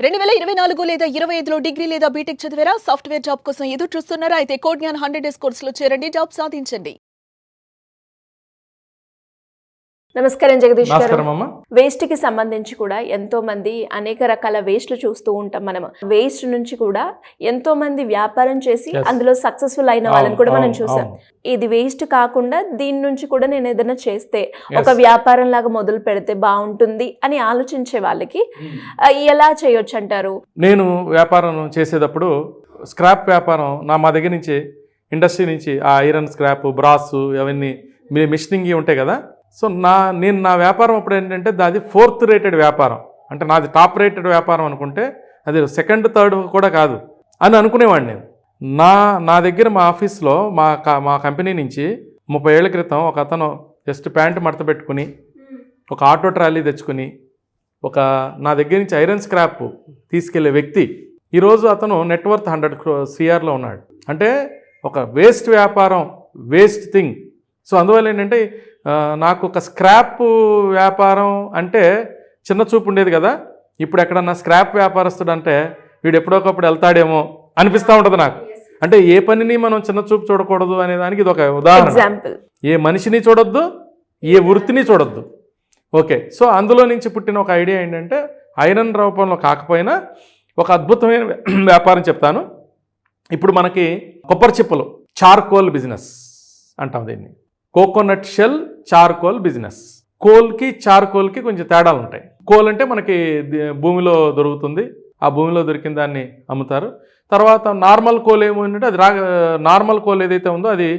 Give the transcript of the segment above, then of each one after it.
2024 లేదా 25లో డిగ్రీ లేదా బీటెక్ చదివారా? సాఫ్ట్వేర్ జాబ్ కోసం ఎదురు చూస్తున్నారా? అయితే కోడ్ జ్ఞాన్ 100 డేస్ కోర్సులో చేరండి, జాబ్ సాధించండి. నమస్కారం జగదీష్ గారు. వేస్ట్ కి సంబంధించి కూడా ఎంతో మంది అనేక రకాల వేస్ట్లు చూస్తూ ఉంటాం. మనం వేస్ట్ నుంచి కూడా ఎంతో మంది వ్యాపారం చేసి అందులో సక్సెస్ఫుల్ అయిన వాళ్ళని కూడా మనం చూసాం. ఇది వేస్ట్ కాకుండా దీని నుంచి కూడా నేను ఏదైనా చేస్తే ఒక వ్యాపారం లాగా మొదలు పెడితే బాగుంటుంది అని ఆలోచించే వాళ్ళకి ఎలా చేయొచ్చు అంటారు? నేను వ్యాపారం చేసేటప్పుడు స్క్రాప్ వ్యాపారం మా దగ్గర నుంచి ఇండస్ట్రీ నుంచి ఆ ఐరన్ స్క్రాప్, బ్రాస్, అవన్నీ మిషనింగ్ ఉంటాయి కదా. సో నేను నా వ్యాపారం అప్పుడు ఏంటంటే అది 4th రేటెడ్ వ్యాపారం, అంటే నాది టాప్ రేటెడ్ వ్యాపారం అనుకుంటే అది 2nd, 3rd కూడా కాదు అని అనుకునేవాడిని నేను. నా దగ్గర మా ఆఫీస్లో మా కంపెనీ నుంచి 30 ఏళ్ల క్రితం ఒక అతను జస్ట్ ప్యాంటు మడత పెట్టుకుని ఒక ఆటో ట్రాలీ తెచ్చుకుని నా దగ్గర నుంచి ఐరన్ స్క్రాప్ తీసుకెళ్లే వ్యక్తి ఈరోజు అతను నెట్వర్త్ 100 CRలో ఉన్నాడు. అంటే ఒక వేస్ట్ వ్యాపారం, వేస్ట్ థింగ్. సో అందువల్ల ఏంటంటే నాకు ఒక స్క్రాప్ వ్యాపారం అంటే చిన్న చూపు ఉండేది కదా. ఇప్పుడు ఎక్కడన్నా స్క్రాప్ వ్యాపారస్తుడు అంటే వీడు ఎప్పుడోకప్పుడు వెళ్తాడేమో అనిపిస్తూ ఉంటుంది నాకు. అంటే ఏ పనిని మనం చిన్న చూపు చూడకూడదు అనే దానికి ఇది ఒక ఉదాహరణ. ఏ మనిషిని చూడొద్దు, ఏ వృత్తిని చూడొద్దు. ఓకే, సో అందులో నుంచి పుట్టిన ఒక ఐడియా ఏంటంటే ఐరన్ రూపంలో కాకపోయినా ఒక అద్భుతమైన వ్యాపారం చెప్తాను. ఇప్పుడు మనకి కొబ్బరి చిప్పలు, చార్కోల్ బిజినెస్ అంటాం దీన్ని. Coconut shell charcoal business. కోల్కి చార్కోల్కి కొంచెం తేడాలు ఉంటాయి. కోల్ అంటే మనకి భూమిలో దొరుకుతుంది, ఆ భూమిలో దొరికిన దాన్ని అమ్ముతారు. తర్వాత నార్మల్ కోల్ ఏమంటే అది నార్మల్ కోల్ ఏదైతే ఉందో అది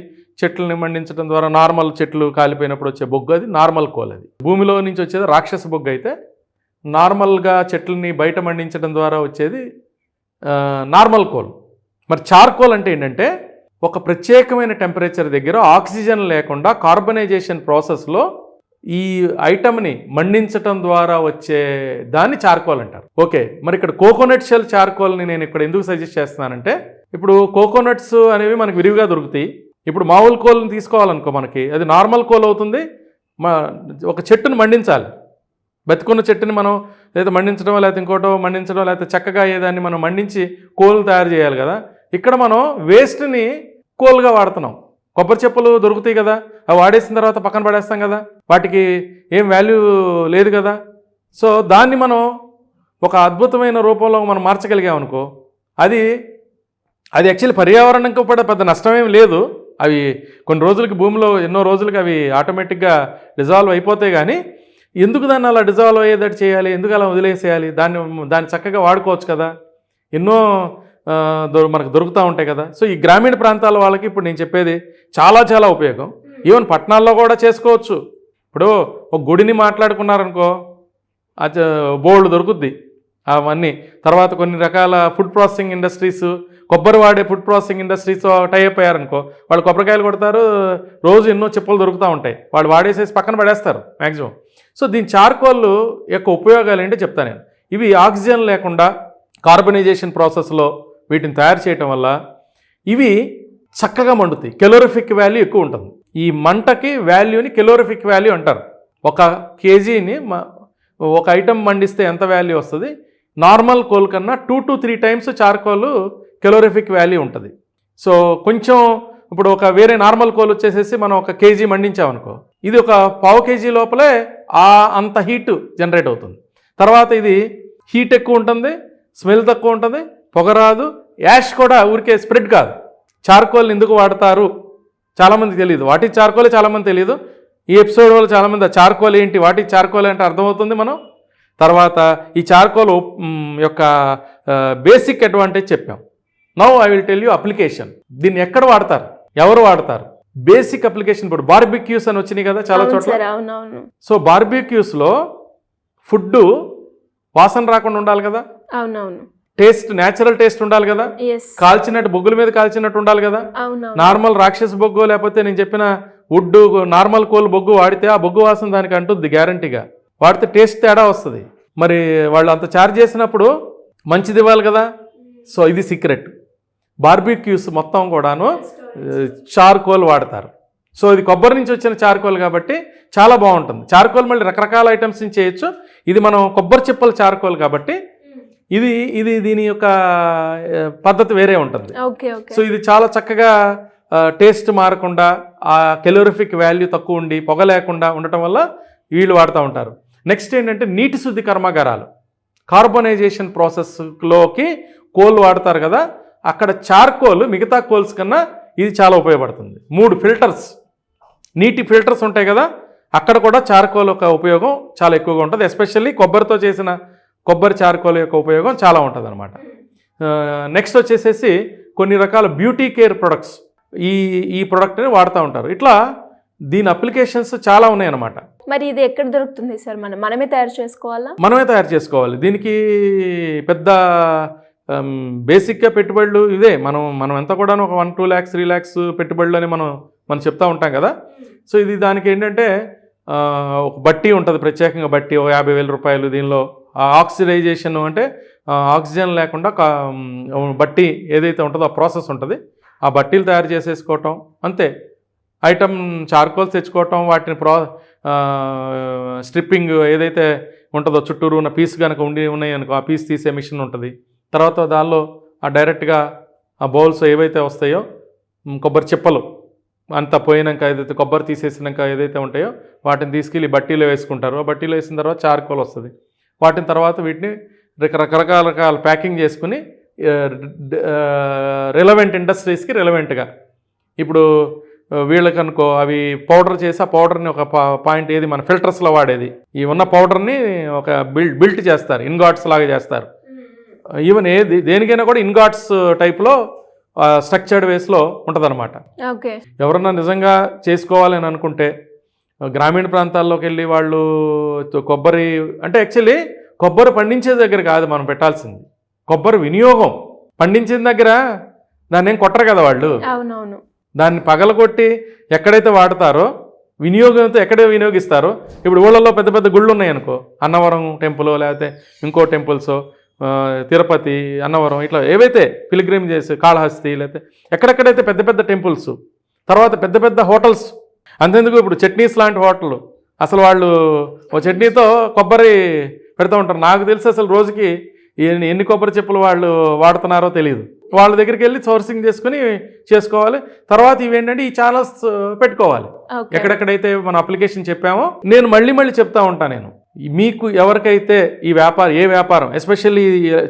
చెట్లని మండించడం ద్వారా నార్మల్ చెట్లు కాలిపోయినప్పుడు వచ్చే బొగ్గు, అది నార్మల్ కోల్. అది భూమిలో నుంచి వచ్చేది రాక్షస బొగ్గు. అయితే నార్మల్గా చెట్లని బయట మండించడం ద్వారా వచ్చేది నార్మల్ కోల్. మరి చార్కోల్ అంటే ఏంటంటే ఒక ప్రత్యేకమైన టెంపరేచర్ దగ్గర ఆక్సిజన్ లేకుండా కార్బనైజేషన్ ప్రాసెస్లో ఈ ఐటమ్ని మండించటం ద్వారా వచ్చే దాన్ని చార్కోల్ అంటారు. ఓకే, మరి ఇక్కడ కోకోనట్ షెల్ చార్కోల్ని నేను ఇక్కడ ఎందుకు సజెస్ట్ చేస్తున్నానంటే ఇప్పుడు కోకోనట్స్ అనేవి మనకు విరివిగా దొరుకుతాయి. ఇప్పుడు మామూలు కోల్ని తీసుకోవాలనుకో మనకి అది నార్మల్ కోల్ అవుతుంది. ఒక చెట్టును మండించాలి, బతికున్న చెట్టుని మనం లేదా మండించడం లేకపోతే ఇంకోటో మండించడం లేకపోతే చక్కగా అయ్యేదాన్ని మనం మండించి కోల్ తయారు చేయాలి కదా. ఇక్కడ మనం వేస్ట్ని కోల్గా వాడుతున్నాం. కొబ్బరి చెప్పులు దొరుకుతాయి కదా, అవి వాడేసిన తర్వాత పక్కన పడేస్తాం కదా, వాటికి ఏం వాల్యూ లేదు కదా. సో దాన్ని మనం ఒక అద్భుతమైన రూపంలో మనం మార్చగలిగామనుకో అది యాక్చువల్లీ పర్యావరణంకి కూడా పెద్ద నష్టమేం లేదు. అవి కొన్ని రోజులకి భూమిలో ఎన్నో రోజులకి అవి ఆటోమేటిక్గా డిజాల్వ్ అయిపోతాయి. కానీ ఎందుకు దాన్ని అలా డిజాల్వ్ అయ్యేటట్టు చేయాలి, ఎందుకు అలా వదిలేసేయాలి? దాన్ని చక్కగా వాడుకోవచ్చు కదా, ఎన్నో మనకు దొరుకుతూ ఉంటాయి కదా. సో ఈ గ్రామీణ ప్రాంతాల వాళ్ళకి ఇప్పుడు నేను చెప్పేది చాలా చాలా ఉపయోగం. ఈవెన్ పట్టణాల్లో కూడా చేసుకోవచ్చు. ఇప్పుడు ఒక గుడిని మాట్లాడుకున్నారనుకో అది బోల్డ్ దొరుకుద్ది అవన్నీ. తర్వాత కొన్ని రకాల ఫుడ్ ప్రాసెసింగ్ ఇండస్ట్రీస్, కొబ్బరి వాడే ఫుడ్ ప్రాసెసింగ్ ఇండస్ట్రీస్ టైఅప్ అయ్యారనుకో, వాళ్ళు కొబ్బరికాయలు కొడతారు, రోజు ఎన్నో చిప్పలు దొరుకుతూ ఉంటాయి, వాళ్ళు వాడేసేసి పక్కన పడేస్తారు మ్యాక్సిమం. సో దీని చార్కోల్ యొక్క ఉపయోగాలు ఏంటో చెప్తాను నేను. ఇవి ఆక్సిజన్ లేకుండా కార్బనైజేషన్ ప్రాసెస్లో వీటిని తయారు చేయటం వల్ల ఇవి చక్కగా మండుతాయి. కెలోరిఫిక్ వాల్యూ ఎక్కువ ఉంటుంది. ఈ మంటకి వాల్యూని కెలోరిఫిక్ వాల్యూ అంటారు. ఒక కేజీని ఒక ఐటమ్ మండిస్తే ఎంత వాల్యూ వస్తుంది? నార్మల్ కోల్ కన్నా 2 to 3 times charcoal calorific value ఉంటుంది. సో కొంచెం ఇప్పుడు ఒక వేరే నార్మల్ కోల్ వచ్చేసేసి మనం 1 kg మండించామనుకో, ఇది ఒక 1/2 kg లోపలే అంత హీట్ జనరేట్ అవుతుంది. తర్వాత ఇది హీట్ ఎక్కువ ఉంటుంది, స్మెల్ తక్కువ ఉంటుంది, పొగరాదు, యాష్ కూడా ఊరికే స్ప్రెడ్ కాదు. చార్కోల్ని ఎందుకు వాడతారు చాలామందికి తెలియదు. వాటి చార్కోలే చాలామంది తెలియదు. ఈ ఎపిసోడ్ వల్ల చాలామంది చార్కోల్ ఏంటి, వాటి చార్కోల్ అంటే అర్థమవుతుంది మనం. తర్వాత ఈ చార్కోల్ యొక్క బేసిక్ అడ్వాంటేజ్ చెప్పాం. Now I will tell you application. దీన్ని ఎక్కడ వాడతారు, ఎవరు వాడతారు? Basic application. ఇప్పుడు బార్బిక్యూస్ అని వచ్చినాయి కదా చాలా చోట్ల. సో బార్బిక్యూస్లో ఫుడ్ వాసన రాకుండా ఉండాలి కదా, టేస్ట్ న్యాచురల్ టేస్ట్ ఉండాలి కదా, కాల్చినట్టు బొగ్గుల మీద కాల్చినట్టు ఉండాలి కదా. నార్మల్ రాక్షస బొగ్గు లేకపోతే నేను చెప్పిన వుడ్ నార్మల్ కోల్ బొగ్గు వాడితే ఆ బొగ్గు వాసన దానికి అంటుంది గ్యారంటీగా. వాడితే టేస్ట్ తేడా వస్తుంది. మరి వాళ్ళు అంత ఛార్జ్ చేసినప్పుడు మంచిది ఇవ్వాలి కదా. సో ఇది సీక్రెట్. బార్బిక్యూస్ మొత్తం కూడాను చార్కోల్ వాడతారు. సో ఇది కొబ్బరి నుంచి వచ్చిన చార్కోల్ కాబట్టి చాలా బాగుంటుంది. చార్కోల్ మళ్ళీ రకరకాల ఐటమ్స్ నుంచి చేయొచ్చు. ఇది మనం కొబ్బరి చిప్పల చార్కోల్ కాబట్టి ఇది ఇది దీని యొక్క పద్ధతి వేరే ఉంటుంది. Okay okay. సో ఇది చాలా చక్కగా టేస్ట్ మారకుండా ఆ కెలోరిఫిక్ వాల్యూ తక్కువ ఉండి పొగ లేకుండా ఉండటం వల్ల వీళ్ళు వాడుతూ ఉంటారు. నెక్స్ట్ ఏంటంటే నీటి శుద్ధి కర్మాగారాలు, కార్బనైజేషన్ ప్రాసెస్లోకి కోల్ వాడతారు కదా, అక్కడ చార్కోల్ మిగతా కోల్స్ కన్నా ఇది చాలా ఉపయోగపడుతుంది. 3 ఫిల్టర్స్, నీటి ఫిల్టర్స్ ఉంటాయి కదా, అక్కడ కూడా చార్కోల్ యొక్క ఉపయోగం చాలా ఎక్కువగా ఉంటుంది. ఎస్పెషల్లీ కొబ్బరితో చేసిన కొబ్బరి చార్కోల్ యొక్క ఉపయోగం చాలా ఉంటుంది అనమాట. నెక్స్ట్ వచ్చేసేసి కొన్ని రకాల బ్యూటీ కేర్ ప్రొడక్ట్స్ ఈ ప్రోడక్ట్ని వాడుతూ ఉంటారు. ఇట్లా దీని అప్లికేషన్స్ చాలా ఉన్నాయి అన్నమాట. మరి ఇది ఎక్కడ దొరుకుతుంది సార్? మనమే తయారు చేసుకోవాలా? మనమే తయారు చేసుకోవాలి. దీనికి పెద్ద బేసిక్గా పెట్టుబడులు ఇదే. మనం ఎంత కూడా ఒక 1-2 lakhs 3 lakhs పెట్టుబడులు అని మనం చెప్తా ఉంటాం కదా. సో ఇది దానికి ఏంటంటే ఒక బట్టి ఉంటుంది, ప్రత్యేకంగా బట్టి, ఒక 50,000 రూపాయలు. దీనిలో ఆక్సిడైజేషన్ అంటే ఆక్సిజన్ లేకుండా బట్టి ఏదైతే ఉంటుందో ఆ ప్రాసెస్ ఉంటుంది. ఆ బట్టీలు తయారు చేసేసుకోవటం అంతే. ఐటమ్ చార్కోల్స్ తెచ్చుకోవటం, వాటిని స్ట్రిప్పింగ్ ఏదైతే ఉంటుందో చుట్టూరు ఉన్న పీస్ కనుక ఉన్నాయి అనుకో, ఆ పీస్ తీసే మిషన్ ఉంటుంది. తర్వాత దానిలో డైరెక్ట్గా ఆ బౌల్స్ ఏవైతే వస్తాయో, కొబ్బరి చిప్పలు అంతా పోయినాక ఏదైతే కొబ్బరి తీసేసినాక ఏదైతే ఉంటాయో వాటిని తీసుకెళ్ళి బట్టీలో వేసుకుంటారు. ఆ బట్టీలో వేసిన తర్వాత చార్కోల్ వస్తుంది. వాటిని తర్వాత వీటిని రకరకాల ప్యాకింగ్ చేసుకుని రిలవెంట్ ఇండస్ట్రీస్కి రిలవెంట్గా, ఇప్పుడు వీళ్ళకి అనుకో అవి పౌడర్ చేసి ఆ పౌడర్ని ఒక పాయింట్ ఏది మన ఫిల్టర్స్లో వాడేది, ఈ ఉన్న పౌడర్ని ఒక బిల్ట్ చేస్తారు, ఇన్గాట్స్ లాగా చేస్తారు. ఈవెన్ దేనికైనా కూడా ఇన్గాట్స్ టైప్లో స్ట్రక్చర్డ్ వేస్లో ఉంటుందన్నమాట. ఓకే. ఎవరన్నా నిజంగా చేసుకోవాలని అనుకుంటే గ్రామీణ ప్రాంతాల్లోకి వెళ్ళి వాళ్ళు కొబ్బరి అంటే యాక్చువల్లీ కొబ్బరి పండించే దగ్గర కాదు మనం పెట్టాల్సింది, కొబ్బరి వినియోగం. పండించిన దగ్గర దాన్ని ఏం కొట్టరు కదా వాళ్ళు. అవునవును. దాన్ని పగలగొట్టి ఎక్కడైతే వాడతారో, వినియోగంతో ఎక్కడే వినియోగిస్తారో, ఇప్పుడు ఊళ్ళల్లో పెద్ద పెద్ద గుళ్ళు ఉన్నాయి అనుకో, అన్నవరం టెంపుల్ లేకపోతే ఇంకో టెంపుల్స్, తిరుపతి, అన్నవరం, ఇట్లా ఏవైతే పిలిగ్రిమ్ చేసి కాళహస్తి, లేకపోతే ఎక్కడెక్కడైతే పెద్ద పెద్ద టెంపుల్స్, తర్వాత పెద్ద పెద్ద హోటల్స్. అంతెందుకు ఇప్పుడు చట్నీస్ లాంటి హోటళ్ళు, అసలు వాళ్ళు ఓ చట్నీతో కొబ్బరి పెడతా ఉంటారు. నాకు తెలిసి అసలు రోజుకి ఎన్ని కొబ్బరి చెప్పులు వాళ్ళు వాడుతున్నారో తెలియదు. వాళ్ళ దగ్గరికి వెళ్ళి సోర్సింగ్ చేసుకుని చేసుకోవాలి. తర్వాత ఇవేంటంటే ఈ ఛానల్స్ పెట్టుకోవాలి. ఎక్కడెక్కడైతే మనం అప్లికేషన్ చెప్పామో, నేను మళ్ళీ చెప్తా ఉంటాను, నేను మీకు ఎవరికైతే ఈ ఏ వ్యాపారం ఎస్పెషల్లీ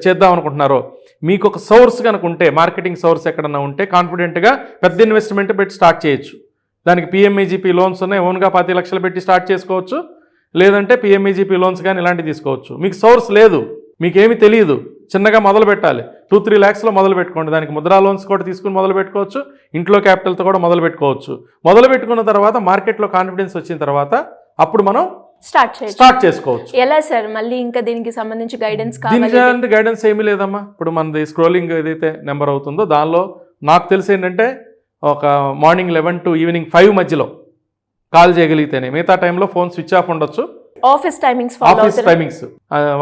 చేద్దాం అనుకుంటున్నారో, మీకు ఒక సోర్స్ కనుక ఉంటే, మార్కెటింగ్ సోర్స్ ఎక్కడన్నా ఉంటే కాన్ఫిడెంట్గా పెద్ద ఇన్వెస్ట్మెంట్ పెట్టి స్టార్ట్ చేయొచ్చు. దానికి పిఎంఈజీపీ లోన్స్ ఉన్నాయి, ఓన్గా 10 లక్షలు పెట్టి స్టార్ట్ చేసుకోవచ్చు. లేదంటే పిఎంఈజీపీ లోన్స్ కానీ ఇలాంటివి తీసుకోవచ్చు. మీకు సోర్స్ లేదు, మీకేమీ తెలియదు, చిన్నగా మొదలు పెట్టాలి, 2-3 lakhsలో మొదలు పెట్టుకోండి. దానికి ముద్రా లోన్స్ కూడా తీసుకుని మొదలు పెట్టుకోవచ్చు, ఇంట్లో క్యాపిటల్తో కూడా మొదలు పెట్టుకోవచ్చు. మొదలు పెట్టుకున్న తర్వాత మార్కెట్లో కాన్ఫిడెన్స్ వచ్చిన తర్వాత అప్పుడు మనం స్టార్ట్ చేసుకోవచ్చు. ఎలా సార్? మళ్ళీ ఇంకా దీనికి సంబంధించి గైడెన్స్ దీనికి గైడెన్స్ ఏమీ లేదమ్మా. ఇప్పుడు మనది స్క్రోలింగ్ ఏదైతే నెంబర్ అవుతుందో దానిలో నాకు తెలిసి ఏంటంటే ఒక మార్నింగ్ 11 to ఈవినింగ్ 5 మధ్యలో కాల్ చేయగలిగితేనే, మిగతా టైంలో ఫోన్ స్విచ్ ఆఫ్ ఉండొచ్చు. ఆఫీస్ టైమింగ్స్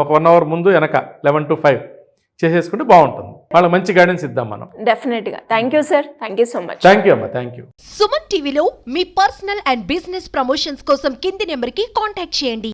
ఒక 1 hour ముందు వెనక 11 to 5 చేసేసుకుంటే బాగుంటుంది. వాళ్ళకి మంచి గైడెన్స్ ఇద్దాం మనం. డెఫినెట్ గా. Thank you sir. Thank you so much. Thank you అమ్మా. Thank you. సుమన్ టీవీలో మీ పర్సనల్ అండ్ బిజినెస్ ప్రమోషన్స్ కోసం కింది నెంబర్కి కాంటాక్ట్ చేయండి.